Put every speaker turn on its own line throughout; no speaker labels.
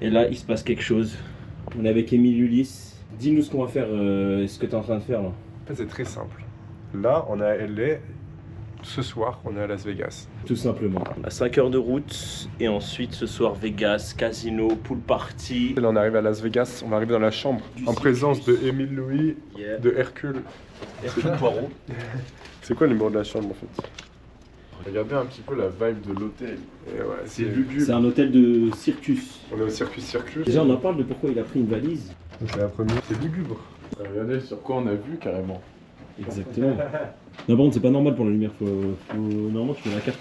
Et là, il se passe quelque chose. On est avec Émile Ulysse. Dis-nous ce qu'on va faire, ce que tu es en train de faire là.
En fait, c'est très simple. Là, on est à LA. Ce soir, on est à Las Vegas.
Tout simplement. À 5 heures de route. Et ensuite, ce soir, Vegas, casino, pool party.
Là, on arrive à Las Vegas. On va arriver dans la chambre en présence de Émile Louis, de Hercule.
Hercule Poirot.
C'est quoi le numéro de la chambre en fait?
Regardez un petit peu la vibe de l'hôtel.
Ouais, c'est lugubre.
C'est un hôtel de circus.
On est au Circus.
Déjà, on en parle de pourquoi il a pris une valise.
C'est la première. C'est lugubre.
Regardez sur quoi on a vu carrément.
Exactement. Non, par contre, c'est pas normal pour la lumière. Normalement, tu mets la carte.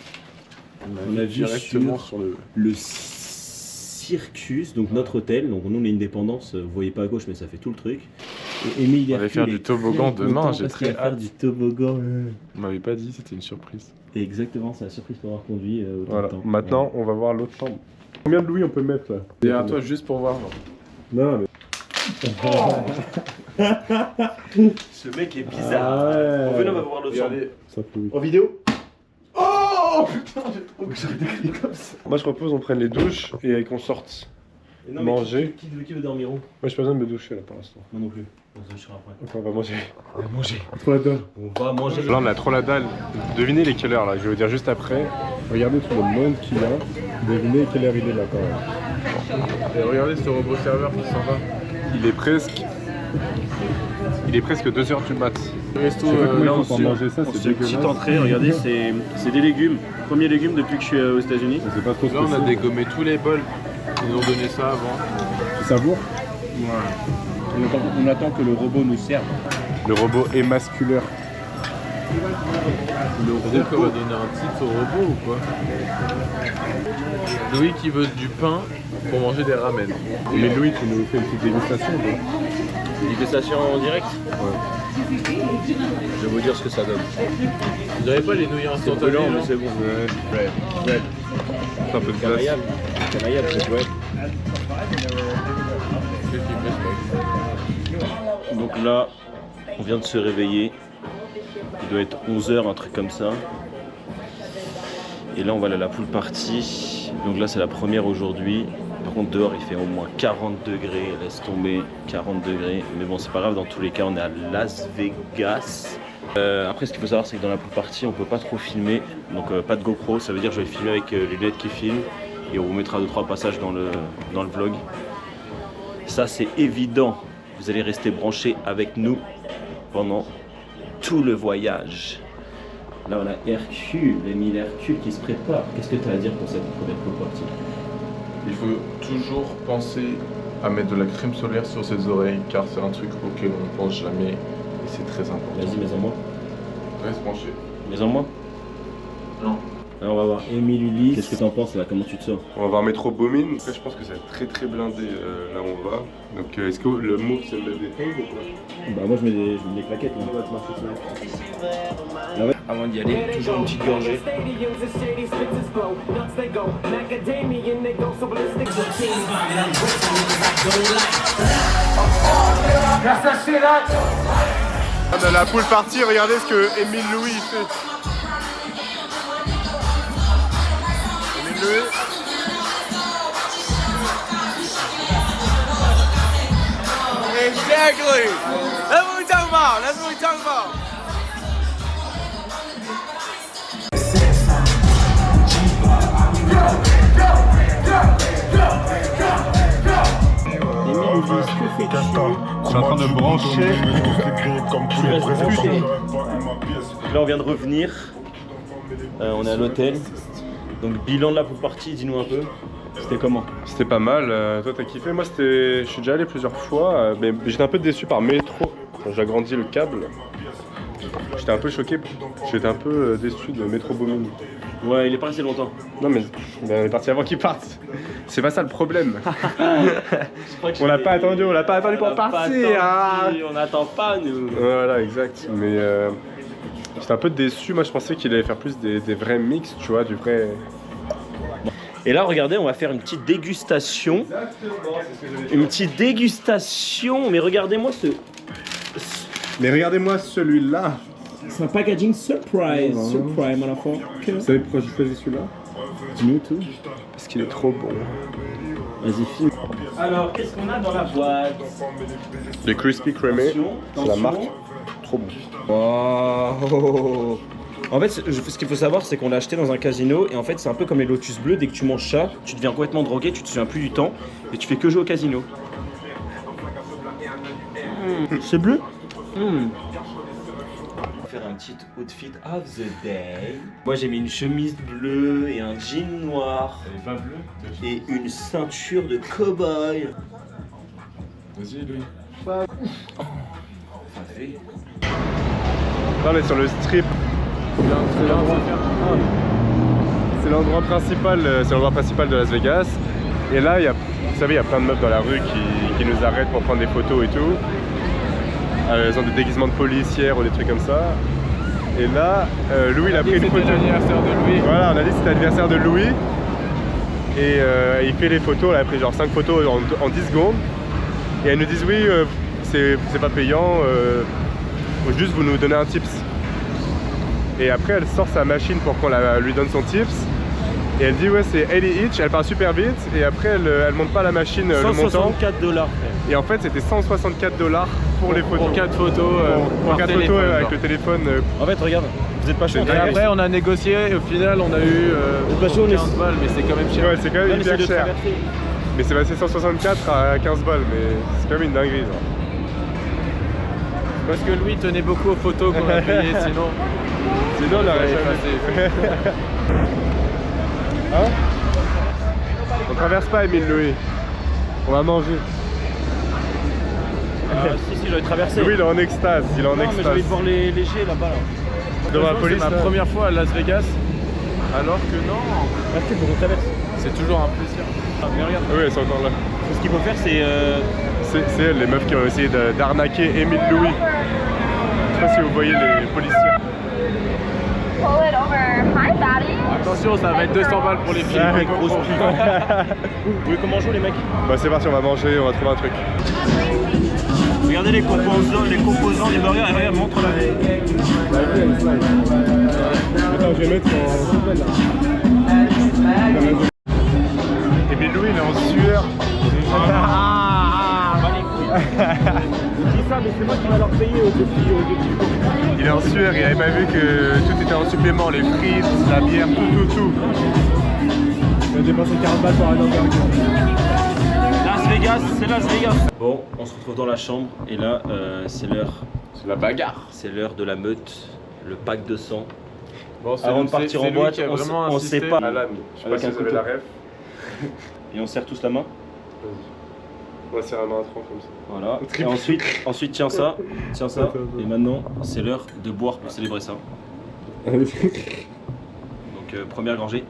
On a vu
directement sur
le Circus, donc notre hôtel. Donc nous, on est une dépendance. Vous voyez pas à gauche, mais ça fait tout le truc. Et Émile
On va faire du toboggan demain, j'ai très
faire
hâte.
du toboggan.
On m'avait pas dit, c'était une surprise.
Exactement, c'est la surprise pour avoir conduit autant
Voilà.
de temps.
Maintenant, on va voir l'autre chambre. Combien de louis on peut mettre là?
Et à toi juste pour voir.
Non, mais.
Ce mec est bizarre.
Ah ouais.
On va voir l'autre chambre.
Regardez.
Ça louis.
En vidéo.
Oh putain, j'ai trop que j'ai des cris comme ça.
Moi, je propose qu'on prenne les douches et qu'on sorte.
Et non, mais
Manger.
Qui veut dormir où?
Moi, j'ai pas besoin de me doucher là pour l'instant.
Moi non plus. On se douchera après.
Donc, on va manger.
On va manger.
Trop la dalle.
On va manger.
Là, on a trop la dalle. Devinez les quelle heure là, je vais vous dire juste après. Regardez tout le monde qu'il y a. Devinez quelle heure il est là quand même.
Et regardez ce robot serveur qui s'en va.
Il est presque 2h du mat.
Resto,
Là,
on
pour manger ça, c'est
C'est une petite
dégueulasse.
entrée, regardez, c'est des légumes. Premier légume depuis que je suis aux États-Unis.
Je sais pas trop ce
Là,
que
on a
c'est.
dégommé tous les bols. Ils nous ont donné ça avant.
Tu savoures?
On attend que le robot nous serve.
Le robot émasculeur.
C'est-à-dire qu'on va donner un titre au robot ou quoi? Louis qui veut du pain pour manger des ramen.
Mais Louis, tu nous fais une petite dégustation. quoi.
Dégustation en direct.
Ouais.
Je vais vous dire ce que ça donne.
Vous n'avez pas les nouilles instantanées
Brûlant,
là
mais c'est bon.
Ouais. C'est un peu de glace.
Canaillable. Canaillable, c'est ouais.
Qu'est-ce qu'il fait, ce mec?
Donc là, on vient de se réveiller. Il doit être 11h, un truc comme ça. Et là, on va aller à la pool party. Donc là, c'est la première aujourd'hui. Par contre, dehors, il fait au moins 40 degrés. Laisse tomber, 40 degrés. Mais bon, c'est pas grave. Dans tous les cas, on est à Las Vegas. Après, ce qu'il faut savoir, c'est que dans la pool party, on peut pas trop filmer. Donc, pas de GoPro. Ça veut dire que je vais filmer avec les lunettes qui filment. Et on vous mettra 2-3 passages dans le vlog. Ça, c'est évident. Vous allez rester branchés avec nous pendant tout le voyage. Là, on a Hercule, Émile Hercule qui se prépare. Qu'est-ce que tu as à dire pour cette première pool party?
Il faut toujours penser à mettre de la crème solaire sur ses oreilles car c'est un truc auquel on ne pense jamais et c'est très important.
Vas-y, mets-en-moi.
Reste branché.
Mets-en-moi.
Non.
Alors, on va voir Émile Ulysse. Qu'est-ce que t'en penses là? Comment tu te sens?
On va voir Métro Boomin. Après, je pense que ça va être très blindé là où on va. Donc, est-ce que le move c'est de des tongs ou quoi?
Bah, moi je mets des claquettes. Là. Avant d'y aller, toujours une petite gorgée.
On a la pool party, regardez ce que Émile Louis fait. Émile Louis.
Exactly. That's what we talking about. That's what we talking about.
Je suis en train de brancher.
Là on vient de revenir. On est à l'hôtel. Donc bilan de la pool party, dis-nous un peu. C'était comment?
C'était pas mal. Toi, t'as kiffé? Moi, je suis déjà allé plusieurs fois, mais j'étais un peu déçu par Métro. Quand j'ai agrandi le câble, j'étais un peu choqué. J'étais un peu déçu de Métro Boomin.
Ouais, il est pas resté longtemps.
Non, mais on est parti avant qu'il parte. C'est pas ça le problème. On l'a pas attendu pour partir.
On n'attend pas nous.
Voilà, exact. Mais j'étais un peu déçu. Moi, je pensais qu'il allait faire plus des vrais mix, tu vois, du vrai.
Et là, regardez, on va faire une petite dégustation. Une petite dégustation. Mais regardez-moi ce.
Mais regardez-moi celui-là.
C'est un packaging surprise. Surprise, motherfucker.
Vous savez pourquoi j'ai choisi celui-là?
Dis-nous tout.
Parce qu'il est trop bon.
Vas-y, filme. Alors, qu'est-ce qu'on a dans la boîte?
Les Crispy Crémés, c'est la marque. Trop bon.
Wow. En fait, ce qu'il faut savoir, c'est qu'on l'a acheté dans un casino et en fait, c'est un peu comme les Lotus bleus. Dès que tu manges ça, tu deviens complètement drogué, tu te souviens plus du temps et tu fais que jouer au casino. C'est bleu. On va faire un petit outfit of the day. Moi, j'ai mis une chemise bleue et un jean noir.
Elle est pas bleue?
Et une ceinture de cow-boy.
Vas-y, Louis.
Ça fait.
Là, on est sur le strip. C'est l'endroit principal, de Las Vegas. Et là, vous savez, il y a plein de meufs dans la rue qui nous arrêtent pour prendre des photos et tout. Elles ont des déguisements de policières ou des trucs comme ça. Et là, Louis il a pris une photo.
C'était l'anniversaire de Louis.
Voilà, on a dit que c'était l'anniversaire de Louis. Et il fait les photos, on a pris genre 5 photos en 10 secondes. Et elles nous disent oui, c'est pas payant, faut juste vous nous donner un tips. Et après elle sort sa machine pour qu'on lui donne son tips. Et elle dit ouais c'est 80 each, elle part super vite. Et après elle monte pas la machine le montant.
$164.
Et en fait c'était $164 pour les photos.
Pour 4 photos.
Pour 4 photos avec le téléphone.
En fait, regarde, vous êtes pas chaud.
Et après on a négocié et au final on a eu 15 balles, mais c'est quand même cher.
Ouais c'est quand même hyper cher. Mais c'est passé 164 à 15 balles, mais c'est quand même une dinguerie. Genre.
Parce que Louis tenait beaucoup aux photos qu'on a payées, sinon
on l'aurait
jamais
fait. Hein? On traverse pas, Émile Louis. On va manger.
Si, j'avais traversé.
Louis il est en extase,
mais j'ai envie de voir les légers là-bas. Là.
Devant la police.
C'est ma première fois à Las Vegas, alors que non.
Restez pour qu'on traverse.
C'est toujours un plaisir.
Mais regarde.
Oui, elles sont encore là.
Ce qu'il faut faire, c'est.
C'est elles, les meufs qui ont essayé d'arnaquer Émile Louis. Je sais pas si vous voyez les policiers.
Pull it over. Hi, Daddy.
Attention, ça va être 200 balles pour les filles.
Avec grosse pub. Vous voulez qu'on mange où, les mecs?
Bah c'est parti, on va manger, on va trouver un truc.
Regardez les composants du burger. Et regarde, montre-la.
Attends, je vais mettre Émile Louis il est en sueur.
Je dis ça, mais c'est moi qui va leur payer au début.
Il est en sueur, il avait pas vu que tout était en supplément, les frites, la bière, tout. Il a dépensé 40 balles pour un hamburger.
Las Vegas, c'est Las Vegas. Bon, on se retrouve dans la chambre et là, c'est l'heure.
C'est la bagarre.
C'est l'heure de la meute, le pack de sang.
Bon,
Avant de partir en boîte, on sait pas.
Alan, je sais pas si vous avez la ref.
Et on serre tous la main.
On va serrer la main à 30 comme ça.
Voilà. Et ensuite tiens ça. Et maintenant, c'est l'heure de boire pour célébrer ça. Donc première gorgée.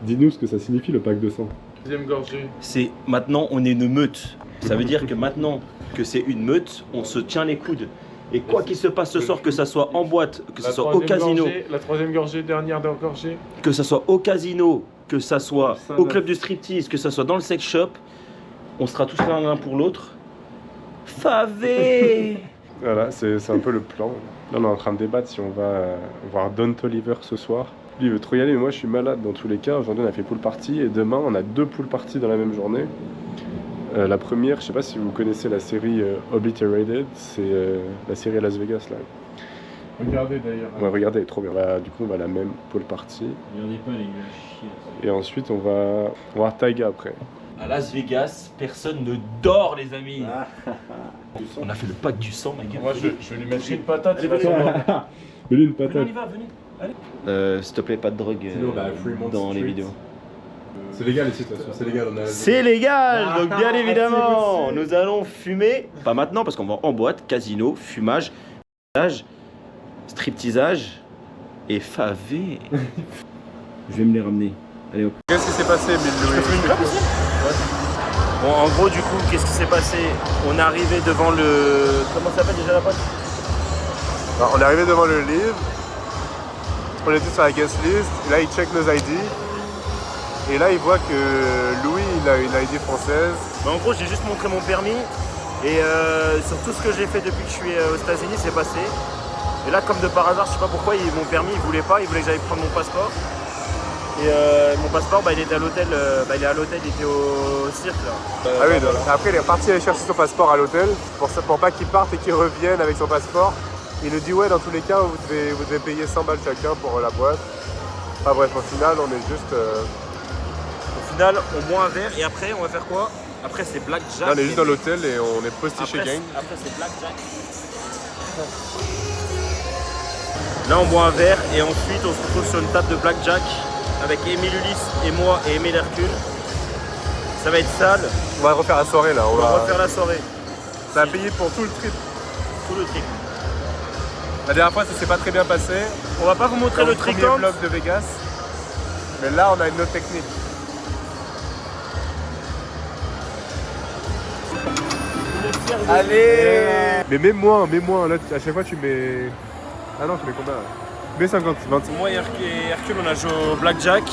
Dis-nous ce que ça signifie le pack de sang.
Deuxième gorgée.
C'est maintenant on est une meute. Ça veut dire que maintenant que c'est une meute, on se tient les coudes. Et quoi qu'il se passe ce soir, que ça soit en boîte, que ça soit au casino,
La troisième gorgée, dernière gorgée.
que ça soit au casino, que ça soit au club du striptease, que ça soit dans le sex shop, on sera tous l'un pour l'autre. Favé.
Voilà, c'est un peu le plan. Là, on est en train de débattre si on va voir Don Toliver ce soir. Lui, il veut trop y aller, mais moi, je suis malade dans tous les cas. Aujourd'hui, on a fait pool party et demain, on a 2 pool parties dans la même journée. La première, je sais pas si vous connaissez la série Obliterated, c'est la série à Las Vegas là.
Regardez d'ailleurs.
Ouais, regardez, elle est trop bien. Du coup, on va à la même pool party.
Regardez pas les gars, chier.
Et ensuite, on va voir Taiga après.
À Las Vegas, personne ne dort, les amis. On a fait le pack du sang, ma gueule.
Moi, je vais lui mettre une patate.
Allez,
Mets-lui une
venez, on
patate.
y va, venez. Allez. S'il te plaît, pas de drogue dans les vidéos.
C'est légal ici, de toute façon. C'est légal.
C'est légal, donc bien évidemment, nous allons fumer. Pas maintenant, parce qu'on va en boîte, casino, fumage, stripteasage et favé. Je vais me les ramener. Allez hop.
Qu'est-ce qui s'est passé, Émile Louis?
Bon, en gros, du coup, qu'est-ce qui s'est passé? On est arrivé devant le... Comment ça s'appelle déjà la boîte?
Alors, on est arrivé devant le livre. On était sur la guest list. Et là, il check nos ID. Et là, il voit que Louis, il a une ID française.
Mais en gros, j'ai juste montré mon permis. Et sur tout ce que j'ai fait depuis que je suis aux États-Unis, c'est passé. Et là, comme de par hasard, je sais pas pourquoi, mon permis, il voulait pas. Il voulait que j'aille prendre mon passeport. Et mon passeport, il était à l'hôtel, il est à l'hôtel, il était au cirque là.
Ah oui, donc, après il est reparti aller chercher son passeport à l'hôtel pour pas qu'il parte et qu'il revienne avec son passeport. Il nous dit ouais, dans tous les cas vous devez payer 100 balles chacun pour la boîte. Enfin bref, au final on est juste...
Au final, on boit un verre et après on va faire quoi? Après c'est Blackjack.
Là on est juste dans l'hôtel et on est posté chez Gang.
Après c'est Blackjack. Là on boit un verre et ensuite on se retrouve sur une table de Blackjack avec Émile Ulysse et moi et Émile Hercule. Ça va être sale.
On va refaire la soirée là.
On va refaire la soirée.
Ça a payé pour tout le trip.
Tout le trip.
La dernière fois ça s'est pas très bien passé.
On va pas vous montrer le
premier
tricorne.
vlog de Vegas. Mais là on a une autre technique. Allez. Mais mets moins, là à chaque fois tu mets... Ah non, tu mets combien là? Mets 50, 20.
Moi et Hercule on a joué au Blackjack.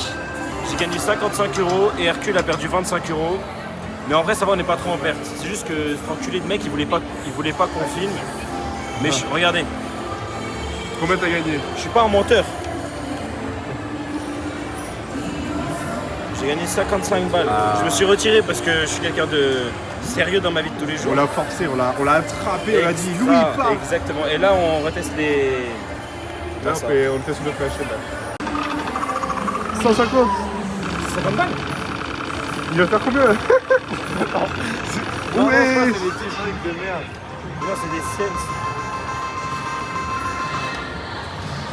J'ai gagné 55 € et Hercule a perdu 25 €. Mais en vrai ça va, on n'est pas trop en perte. C'est juste que cet enculé de mec il voulait pas qu'on filme. Mais regardez,
Combien t'as gagné?
je suis pas un menteur. J'ai gagné 55 balles. Je me suis retiré parce que je suis quelqu'un de sérieux dans ma vie de tous les jours.
On l'a forcé, on l'a attrapé, on a dit Louis part.
Exactement. Et là on reteste les...
Là on teste une autre machine là. 150.
50 balles.
Il va faire combien là?
Non,
Ouais.
c'est des petits trucs de merde. Non, c'est des cents.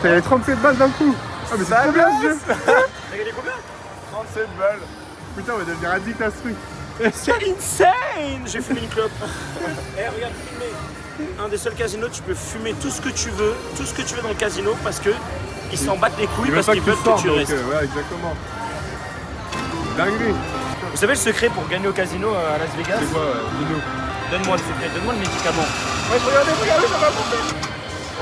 T'as gagné 37 balles d'un coup. Ah mais c'est trop bien ce jeu.
T'as gagné combien?
37 balles. Putain on va devenir addict à ce truc.
C'est insane. J'ai fumé une clope. Eh regarde, fumer. Un des seuls casinos, tu peux fumer tout ce que tu veux dans le casino parce que ils s'en battent les couilles parce qu'ils veulent que tu restes.
Ouais exactement. Dinguerie.
Vous savez le secret pour gagner au casino à Las Vegas?
C'est quoi dis-nous.
Donne-moi le secret, donne-moi le médicament.
Ouais regardez, ça va monter.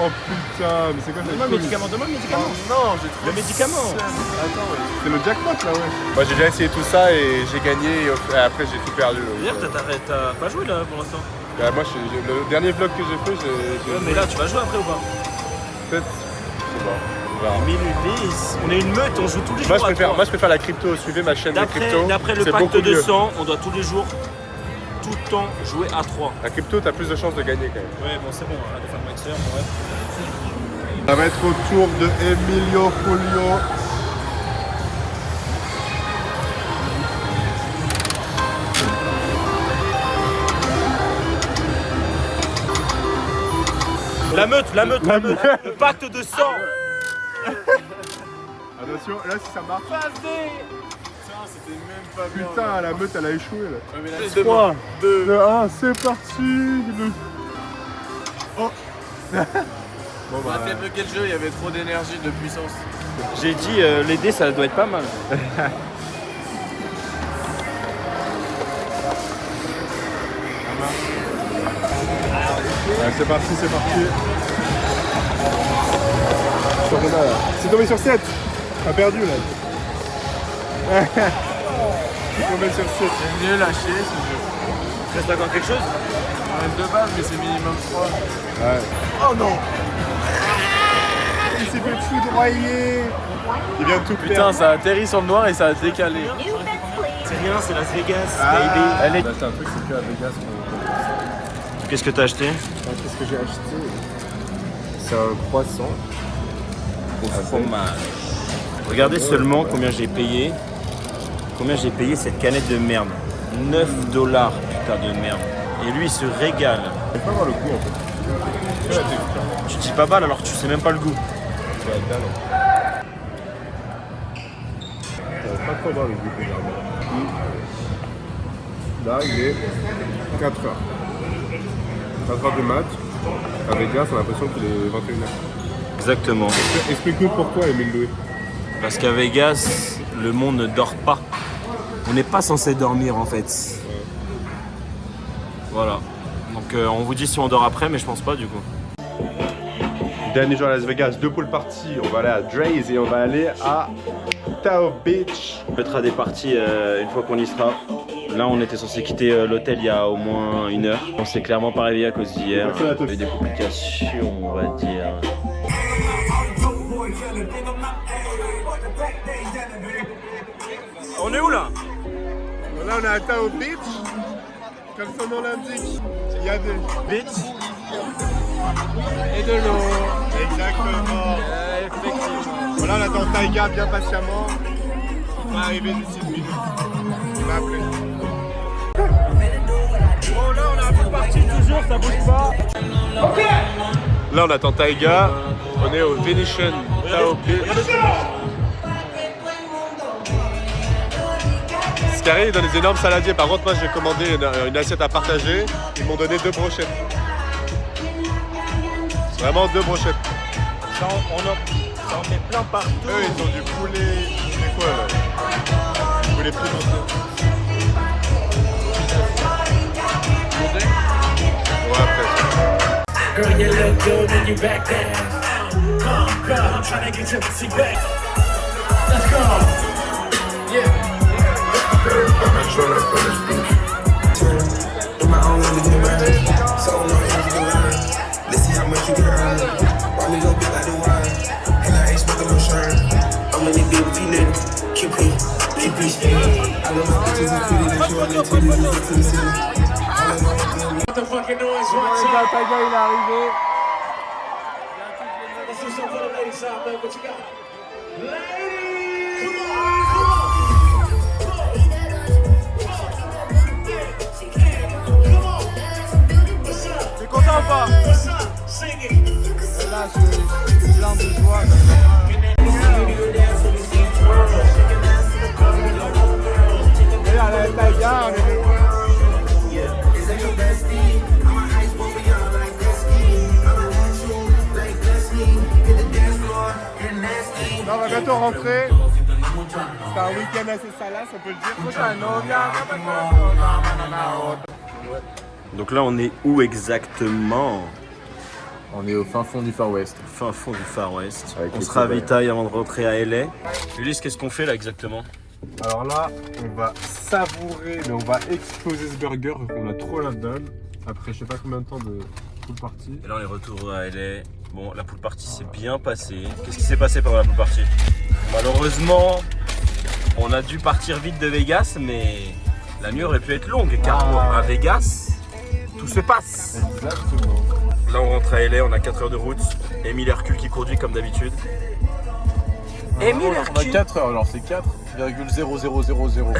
Oh putain, mais c'est quoi ça?
Donne-moi le médicament, donne-moi le médicament.
Non, j'ai
Le médicament.
Attends, ouais.
C'est le jackpot là ouais. Moi j'ai déjà essayé tout ça et j'ai gagné et après j'ai tout perdu.
Hier, t'as pas joué là pour l'instant.
Bah, moi le dernier vlog que j'ai fait, j'ai...
Ouais, mais là, tu vas jouer après ou pas?
Peut-être. Je sais pas. On verra.
Émile Ulysse, on est une meute, on joue tous les jours.
Moi je préfère la crypto, suivez ma chaîne de crypto.
D'après le
c'est
pacte
beaucoup
de
mieux.
sang, on doit tous les jours, tout le temps, jouer à 3.
La crypto t'as plus de chances de gagner quand même.
Ouais, bon, c'est bon, arrête de faire le maxeur, bref.
Ça va être au tour de Emilio Julio.
La meute, le pacte de sang.
Attention, là si ça marche.
C'était même pas bien.
Putain, la meute elle a échoué là.
Ouais, mais là,
3, 2, 1, c'est parti. Oh. Bon
on a fait bloquer le jeu, il y avait trop d'énergie, de puissance.
J'ai dit, les dés, ça doit être pas mal.
Ouais, c'est parti. C'est tombé sur 7. T'as perdu là. C'est tombé sur 7.
C'est mieux lâcher ce jeu.
Il reste encore quelque chose?
On reste de base, mais c'est minimum 3.
Ouais.
Oh non.
Il s'est fait foudroyer. Il vient de tout
Putain,
perdre.
ça a atterri sur le noir et ça a décalé.
C'est rien, c'est Las Vegas,
Ah.
baby.
J'ai acheté un truc, c'est que à Vegas.
Qu'est-ce que t'as acheté?
Qu'est-ce que j'ai acheté? C'est un croissant.
Au fromage. Regardez seulement combien j'ai payé. Combien j'ai payé cette canette de merde. 9 $, putain de merde. Et lui il se régale.
Je vais pas voir le goût en fait.
Tu dis pas mal alors que tu sais même pas le goût.
Je vais pas trop voir le goût bizarrement. Là il est 4h. 4h du mat. À Vegas on a l'impression qu'il est 21h.
Exactement.
Explique-nous pourquoi Émile Louis.
Parce qu'à Vegas, le monde ne dort pas. On n'est pas censé dormir en fait. Voilà. Donc on vous dit si on dort après, mais je pense pas du coup.
Dernier jour à Las Vegas, 2 pool parties. On va aller à Dre's et on va aller à Tahoe Beach.
On mettra des parties une fois qu'on y sera. Là, on était censé quitter l'hôtel il y a au moins 1 heure. On s'est clairement pas réveillé à cause d'hier. Il y a eu des complications, on va dire.
On est où là?
Là on est à Tao Beach, comme son nom l'indique. Il y a des
Beach.
et de l'eau. Exactement.
Effectivement.
Voilà, on attend Taiga bien patiemment. On va arriver d'ici une minute. Il m'a appelé.
Bon là on est un peu parti toujours, ça bouge pas.
Là on attend Taiga. On est au Venetian Tao Beach. Scarry il donne des énormes saladiers. Par contre moi j'ai commandé une assiette à partager. Ils m'ont donné 2 brochettes. Vraiment 2 brochettes.
Ça en met plein partout.
Eux ils ont du poulet. C'est quoi là? Du poulet plus longtemps. Ouais après.
Girl, you look good when you back there. Come, girl, I'm trying to get your pussy back. Let's go. Yeah.
I'm trying to put this bitch. Do my own little thing, man. So no if you can learn. Let's see how much you can earn. Why me go big like the wine? And I ain't smoking no shirt. I'm in the big with you, QP. I love my bitches and pretty. They show their titties and to the city.
What the fucking noise one time?
Taiga il est arrivé.
Let's do something for the ladies out there. What you got? Ladies! Come on! Come on! What's up?
T'es content ou pas?
What's up? Sing it!
Et là je suis plein de joie.
Et là, la Taiga, on est là, on va bientôt rentrer. C'est un week-end assez salace, on peut le dire.
Donc là, on est où exactement?
On est au fin fond du Far West.
Fin fond du Far West.
Avec
On
les
se
copains.
ravitaille avant de rentrer à LA. Ulysse, qu'est-ce qu'on fait là exactement?
Alors là, on va savourer, mais on va exploser ce burger, on a trop la dalle. Après je sais pas combien de temps de pool party.
Et là, on est retour à LA. Bon, la pool party s'est bien passée. Qu'est-ce qui s'est passé pendant la pool party? Malheureusement, on a dû partir vite de Vegas, mais la nuit aurait pu être longue car à Vegas, tout se passe.
Exactement.
Là, on rentre à LA, on a 4 heures de route. Émile Hercule qui conduit comme d'habitude. Émile
On a
Hercule
4 heures, alors c'est 4,0000.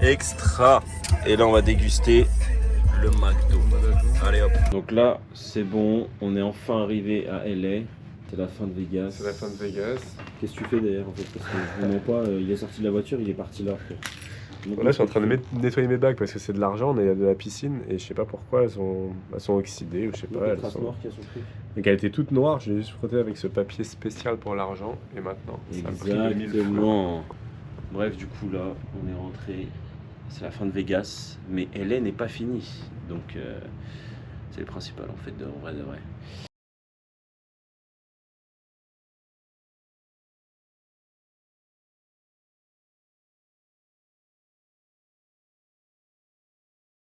Extra. Et là, on va déguster le McDo. Allez hop. Donc là, c'est bon. On est enfin arrivé à LA. C'est la fin de Vegas.
C'est la fin de Vegas.
Qu'est-ce que tu fais d'ailleurs en fait? Parce que je ne mens pas, il est sorti de la voiture, il est parti là.
Là je suis en train de nettoyer mes bagues parce que c'est de l'argent, on est de la piscine et je sais pas pourquoi elles sont oxydées ou je sais pas. Elles sont...
noire qui a son truc.
Donc elle était toute noire, je l'ai juste frottée avec ce papier spécial pour l'argent et maintenant ça me brille de mille feux.
Exactement. Bref, du coup là, on est rentré. C'est la fin de Vegas, mais LA n'est pas finie. Donc c'est le principal en fait, en vrai de vrai.